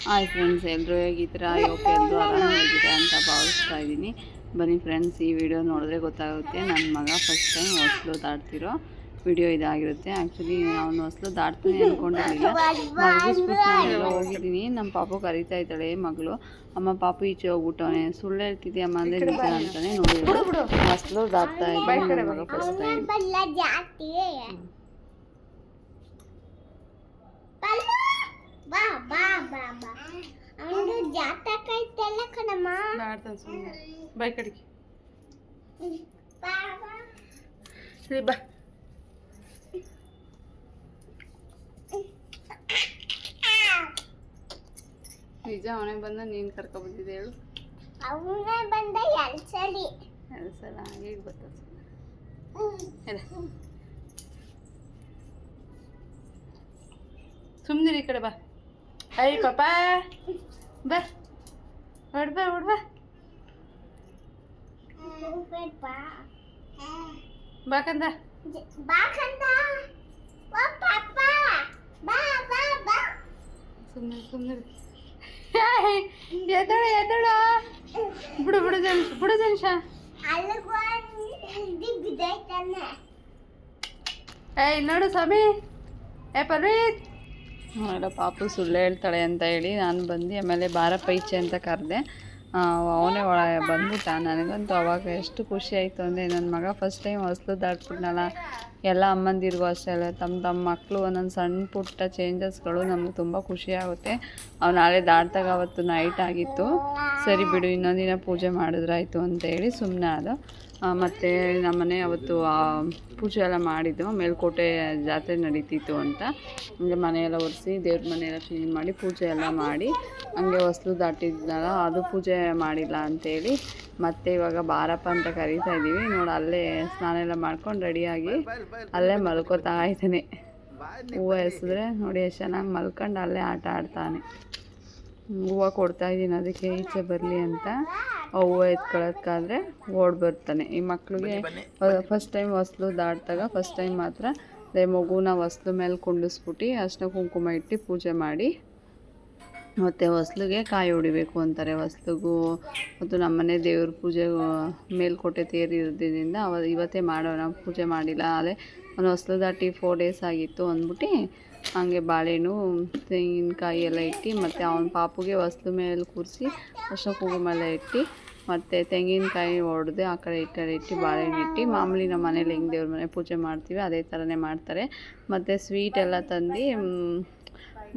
Hi friends, ಎಲ್ಲರೂ ಹೇಗಿದ್ದೀರಾ? Okay, ಎಲ್ಲರೂ ಆರಾಮಾಗಿದ್ದೀರಾ ಅಂತ ಭಾವಿಸ್ತಾ ಇದ್ದೀನಿ. ಬನ್ನಿ ಫ್ರೆಂಡ್ಸ್, ಈ ವಿಡಿಯೋ ನೋಡಿದ್ರೆ ಗೊತ್ತಾಗುತ್ತೆ. ನನ್ನ ಮಗ ಫಸ್ಟ್ ಟೈಮ್ ಹೊಸಲು ದಾಟ್ತಿರೋ ವಿಡಿಯೋ ಇದಾಗಿರುತ್ತೆ. ಆ್ಯಕ್ಚುಲಿ ಅವನು ಹೊಸಲು ದಾಟ್ತಾನೆ ಅಂದ್ಕೊಂಡಿರಲಿಲ್ಲ. ಮಲಗಿಸ್ಬಿಟ್ಟು ನಾನೆಲ್ಲ ಹೋಗಿದ್ದೀನಿ. ನಮ್ಮ ಪಾಪು ಕರೀತಾ ಇದ್ದಾಳೆ ಮಗಳು, ಅಮ್ಮ ಪಾಪು ಈಚೆ ಹೋಗ್ಬಿಟ್ಟವನೆ, ಸುಳ್ಳು ಹೇಳ್ತಿದ್ದೆ ಅಮ್ಮ ಅಂದರೆ ನಿಜ ಅಂತಾನೆ. ನೋಡಿ ಹೊಸಲು ದಾಟ್ತಾ ಇದ್ದೀನಿ ಮಗ ಫಸ್ಟ್ ಟೈಮ್. ಬಾ ಬಾ ಬಾ ಬಾ ಅವನು ಜಾತಕ ಐತಲ್ಲ ಕಣಮ್ಮ. ಮಾಡ್ತಾನೆ ಸುಮ್ಮನೆ ಬಾಯ್ ಕಡಿಗೆ. ಬಾ ಬಾ ಸರಿ ಬಾ. ನಿಜ ಅವನೇ ಬಂದ ನೀನು ಕರ್ಕೊಬಂದಿದ್ದೆ ಹೇಳು? ಅವನೇ ಬಂದ 2 ಸಲ. 2 ಸಲ ಈಗ ಬರ್ತದೆ. ಸುಮ್ಮನೆ ಈ ಕಡೆ ಬಾ. ಅಯ್ಯ ಪಾಪ ಬಾ, ಹೊಡ್ಬಾ ಹೊಡ್ಬಾ ಬಾಕಂದ ಬಾಕಂದ ಓ ಪಾಪ ಬಾ ಬಾ ಬಾ. ಸುಮ್ಮನೆ ಸುಮ್ಮನೆ ಎದಳು ಎದಳು ಬಿಡು ಬಿಡು ಜನಿಷ ಬಿಡು ಜನಿಷ. ಏಯ್ ನೋಡು ಸ್ವಾಮಿ, ಏ ಪರ್ವೀತ್ ನೋಡ ಪಾಪು ಸುಳ್ಳು ಹೇಳ್ತಾಳೆ ಅಂತ ಹೇಳಿ ನಾನು ಬಂದು ಆಮೇಲೆ ಬಾರಪ್ಪ ಈಚೆ ಅಂತ ಕರೆದೆ. ಅವನೇ ಬಂದ್ಬಿಟ್ಟ. ನನಗಂತೂ ಅವಾಗ ಎಷ್ಟು ಖುಷಿ ಆಯಿತು ಅಂದರೆ, ನನ್ನ ಮಗ ಫಸ್ಟ್ ಟೈಮ್ ಹೊಸಲು ದಾಟ್ಬಿಟ್ನಲ್ಲ. ಎಲ್ಲ ಅಮ್ಮಂದಿರಿಗೂ ಅಷ್ಟೇ ಅಲ್ಲ, ತಮ್ಮ ಮಕ್ಕಳು ಒಂದೊಂದು ಸಣ್ಣ ಪುಟ್ಟ ಚೇಂಜಸ್ಗಳು ನಮಗೆ ತುಂಬ ಖುಷಿ ಆಗುತ್ತೆ. ಅವ್ನು ನಾಳೆ ದಾಟ್ದಾಗ ಅವತ್ತು ನೈಟ್ ಆಗಿತ್ತು. ಸರಿ ಬಿಡು, ಇನ್ನೊಂದಿನ ಪೂಜೆ ಮಾಡಿದ್ರಾಯ್ತು ಅಂತೇಳಿ ಸುಮ್ಮನೆ ಆದ. ಮತ್ತು ನಮ್ಮನೆ ಅವತ್ತು ಪೂಜೆ ಎಲ್ಲ ಮಾಡಿದ್ದು, ಮೇಲ್ಕೋಟೆ ಜಾತ್ರೆ ನಡೀತಿತ್ತು ಅಂತ ಹಂಗೆ ಮನೆಯೆಲ್ಲ ಒರೆಸಿ ದೇವ್ರ ಮನೆಯೆಲ್ಲ ಕ್ಲೀನ್ ಮಾಡಿ ಪೂಜೆ ಎಲ್ಲ ಮಾಡಿ ಹಂಗೆ ಹೊಸಲು ದಾಟಿದ್ನಲ್ಲ, ಅದು ಪೂಜೆ ಮಾಡಿಲ್ಲ ಅಂಥೇಳಿ ಮತ್ತೆ ಇವಾಗ ಬಾರಪ್ಪ ಅಂತ ಕರೀತಾ ಇದ್ದೀವಿ. ನೋಡಿ ಅಲ್ಲೇ ಸ್ನಾನ ಎಲ್ಲ ಮಾಡ್ಕೊಂಡು ರೆಡಿಯಾಗಿ ಅಲ್ಲೇ ಮಲ್ಕೋತಾ ಇದ್ದಾನೆ. ಹೂವು ಎಸೆದ್ರೆ ನೋಡಿ ಎಷ್ಟು ಚೆನ್ನಾಗಿ ಮಲ್ಕೊಂಡು ಅಲ್ಲೇ ಆಟ ಆಡ್ತಾನೆ. ಹೂವು ಕೊಡ್ತಾಯಿದ್ದೀನಿ ಅದಕ್ಕೆ ಈಚೆ ಬರಲಿ ಅಂತ. ಹೂವು ಎತ್ಕೊಳ್ಳೋಕ್ಕಾದ್ರೆ ಓಡಿ ಬರ್ತಾನೆ. ಈ ಮಕ್ಕಳಿಗೆ ಫಸ್ಟ್ ಟೈಮ್ ಹೊಸಲು ದಾಟಿದಾಗ ಫಸ್ಟ್ ಟೈಮ್ ಮಾತ್ರ ಮಗುನ ಹೊಸ್ಲು ಮೇಲೆ ಕುಂಡಿಸ್ಬಿಟ್ಟು ಅರ್ಶಿನ ಕುಂಕುಮ ಇಟ್ಟು ಪೂಜೆ ಮಾಡಿ ಮತ್ತು ಹೊಸ್ಲಿಗೆ ಕಾಯಿ ಹೊಡಿಬೇಕು ಅಂತಾರೆ. ಹೊಸ್ಲಿಗೂ ಮತ್ತು ನಮ್ಮನೆ ದೇವ್ರ ಪೂಜೆ ಮೇಲ್ಕೋಟೆ ತೇರು ಇರೋದ್ರಿಂದ ಇವತ್ತೇ ಮಾಡೋಣ, ಪೂಜೆ ಮಾಡಿಲ್ಲ. ಅದೇ ಒಂದು ಹೊಸ್ಲು ದಾಟಿ 4 ಡೇಸ್ ಆಗಿತ್ತು ಅಂದ್ಬಿಟ್ಟು ಹಾಗೆ ಬಾಳೆಹಣ್ಣು ತೆಂಗಿನಕಾಯಿ ಎಲ್ಲ ಇಟ್ಟು ಮತ್ತು ಅವನ ಪಾಪುಗೆ ಹೊಸ್ಲು ಮೇಲೆ ಕೂರಿಸಿ ಅರ್ಶಿನ ಕುಂಕುಮ ಎಲ್ಲ ಇಟ್ಟು ಮತ್ತು ತೆಂಗಿನಕಾಯಿ ಹೊಡೆದು ಆ ಕಡೆ ಇಟ್ಟು ಬಾಳೆಹಣ್ಣು ಇಟ್ಟು ಮಾಮೂಲಿ ನಮ್ಮ ಮನೇಲಿ ಹೆಂಗೆ ದೇವ್ರ ಮನೆ ಪೂಜೆ ಮಾಡ್ತೀವಿ ಅದೇ ಥರನೇ ಮಾಡ್ತಾರೆ. ಮತ್ತು ಸ್ವೀಟ್ ಎಲ್ಲ ತಂದು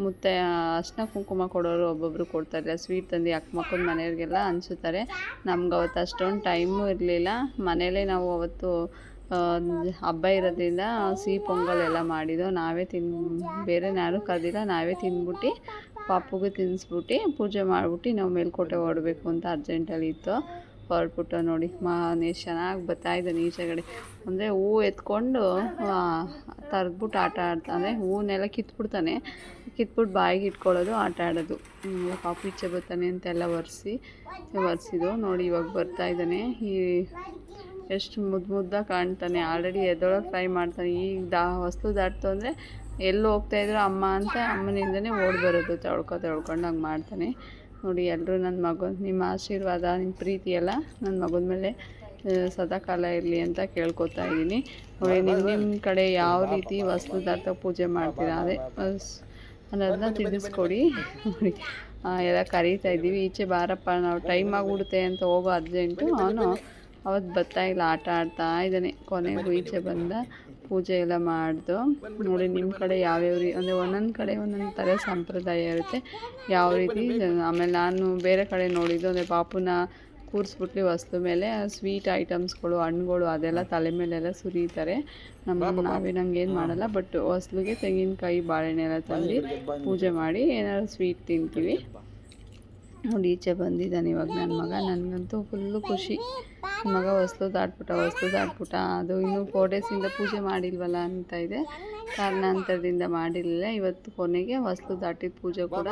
ಮತ್ತು ಅರ್ಶಿನ ಕುಂಕುಮ ಕೊಡೋರು ಒಬ್ಬೊಬ್ಬರು ಕೊಡ್ತಾಯಿಲ್ಲ. ಸ್ವೀಟ್ ತಂದು ಅಕ್ಕಮಕ್ಕನ ಮನೆಯವ್ರಿಗೆಲ್ಲ ಹಂಚುತ್ತಾರೆ. ನಮ್ಗೆ ಅವತ್ತು ಅಷ್ಟೊಂದು ಟೈಮು ಇರಲಿಲ್ಲ. ಮನೇಲೇ ನಾವು ಅವತ್ತು ಹಬ್ಬ ಇರೋದ್ರಿಂದ ಸಿಹಿ ಪೊಂಗಲ್ ಎಲ್ಲ ಮಾಡಿದ್ದೋ ನಾವೇ ಬೇರೆ ಯಾರೂ ಕರೆದಿಲ್ಲ. ನಾವೇ ತಿಂದ್ಬಿಟ್ಟು ಪಾಪುಗೆ ತಿನ್ನಿಸ್ಬಿಟ್ಟು ಪೂಜೆ ಮಾಡಿಬಿಟ್ಟು ನಾವು ಮೇಲ್ಕೋಟೆ ಹೊರಡಬೇಕು ಅಂತ ಅರ್ಜೆಂಟಲ್ಲಿ ಇತ್ತು. ಹೊರಟ್ಬಿಟ್ಟು ನೋಡಿ ಎಷ್ಟು ಚೆನ್ನಾಗಿ ಬರ್ತಾಯಿದ್ದಾನೆ ಈಚೆಗಡೆ. ಅಂದರೆ ಹೂವು ಎತ್ಕೊಂಡು ತರದ್ಬಿಟ್ಟು ಆಟ ಆಡ್ತಾನೆ. ಹೂವನ್ನೆಲ್ಲ ಕಿತ್ಬಿಡ್ತಾನೆ, ಕಿತ್ಬಿಟ್ಟು ಬಾಯಿಗೆ ಇಟ್ಕೊಳ್ಳೋದು, ಆಟ ಆಡೋದು. ಪಾಪು ಈಚೆ ಬರ್ತಾನೆ ಅಂತೆಲ್ಲ ಒರೆಸಿದ್ದು ನೋಡಿ ಇವಾಗ ಬರ್ತಾಯಿದ್ದಾನೆ. ಎಷ್ಟು ಮುದ್ದಾಗಿ ಕಾಣ್ತಾನೆ. ಆಲ್ರೆಡಿ ಎದ್ದೊಳಗೆ ಟ್ರೈ ಮಾಡ್ತಾನೆ. ಈಗ ಹೊಸ್ಲು ದಾಟ್ತು ಅಂದರೆ ಎಲ್ಲೂ ಹೋಗ್ತಾಯಿದ್ರು ಅಮ್ಮ ಅಂತ ಅಮ್ಮನಿಂದನೇ ಓಡಿ ಬರೋದು, ತಳ್ಕೊಂಡು ಹಂಗೆ ಮಾಡ್ತಾನೆ. ನೋಡಿ ಎಲ್ಲರೂ ನನ್ನ ನಿಮ್ಮ ಆಶೀರ್ವಾದ, ನಿಮ್ಮ ಪ್ರೀತಿ ಎಲ್ಲ ನನ್ನ ಮಗನ ಮೇಲೆ ಸದಾಕಾಲ ಇರಲಿ ಅಂತ ಕೇಳ್ಕೊತಾ ಇದ್ದೀನಿ. ನೋಡಿ ನಿಮ್ಮ ಕಡೆ ಯಾವ ರೀತಿ ಹೊಸ್ಲು ದಾಟ್ದಾಗ ಪೂಜೆ ಮಾಡ್ತೀರಾ ಅದೇ ಅನ್ನೋದನ್ನ ತಿಳಿಸ್ಕೊಡಿ. ನೋಡಿ ಎಲ್ಲ ಕರೀತಾ ಇದ್ದೀವಿ. ಈಚೆ ಬಾರಪ್ಪ, ನಾವು ಟೈಮ್ ಆಗಿಬಿಡುತ್ತೆ ಅಂತ ಹೋಗೋ ಅರ್ಜೆಂಟು. ಅವನು ಅವತ್ತು ಬರ್ತಾಯಿಲ್ಲ, ಆಟ ಆಡ್ತಾ ಇದ್ದಾನೆ. ಕೊನೆಗೂ ಈಚೆ ಬಂದ, ಪೂಜೆ ಎಲ್ಲ ಮಾಡ್ದು. ನೋಡಿ ನಿಮ್ಮ ಕಡೆ ಯಾವ್ಯಾವ ಅಂದರೆ ಒಂದೊಂದು ಕಡೆ ಒಂದೊಂದು ಥರ ಸಂಪ್ರದಾಯ ಇರುತ್ತೆ ಯಾವ ರೀತಿ. ಆಮೇಲೆ ನಾನು ಬೇರೆ ಕಡೆ ನೋಡಿದ್ದು ಅಂದರೆ ಪಾಪುನ ಕೂರಿಸ್ಬಿಟ್ಲಿ ಹೊಸ್ಲು ಮೇಲೆ ಸ್ವೀಟ್ ಐಟಮ್ಸ್ಗಳು, ಹಣ್ಣುಗಳು ಅದೆಲ್ಲ ತಲೆ ಮೇಲೆಲ್ಲ ಸುರಿತಾರೆ. ನಾವೇನಂಗೇನು ಮಾಡಲ್ಲ. ಬಟ್ ಹೊಸ್ಲಿಗೆ ತೆಂಗಿನಕಾಯಿ ಬಾಳೆಹಣ್ಣೆಲ್ಲ ತಂದು ಪೂಜೆ ಮಾಡಿ ಏನಾದ್ರು ಸ್ವೀಟ್ ತಿಂತೀವಿ. ನೋಡಿ ಈಚೆ ಬಂದಿದ್ದಾನೆ ಇವಾಗ ನನ್ನ ಮಗ. ನನಗಂತೂ ಫುಲ್ಲು ಖುಷಿ. ಮಗ ಹೊಸ್ಲು ದಾಟ್ಬಿಟ್ಟ. ಅದು ಇನ್ನೂ 4 ಡೇಸಿಂದ ಪೂಜೆ ಮಾಡಿಲ್ವಲ್ಲ ಅಂತ ಇದೆ, ಕಾರಣಾಂತರದಿಂದ ಮಾಡಿರಲಿಲ್ಲ. ಇವತ್ತು ಕೊನೆಗೆ ಹೊಸ್ಲು ದಾಟಿದ ಪೂಜೆ ಕೂಡ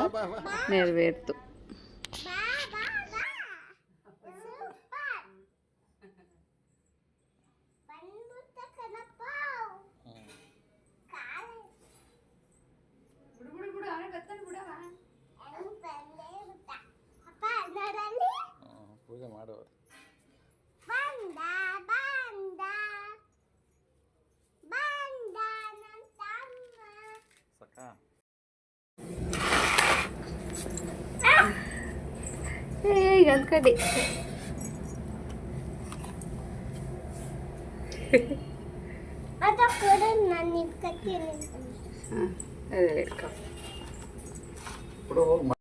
ನೆರವೇರ್ತು. ಪೂಜೆ ಮಾಡು. ಬಂದ ಬಂದ ಬಂದ ನನ್ನ ತಮ್ಮ. ಸಾಕಾ? ಈಗ ಅಂದ್ಕೊಂಡೆ ಅದು ಕೂಡ ನಾನು ಇಟ್ಕೊತೀನಿ. ಹಾಂ ಅದೇ ಇಟ್ಕೊ. ಕೊಡು ಹೋಗಿ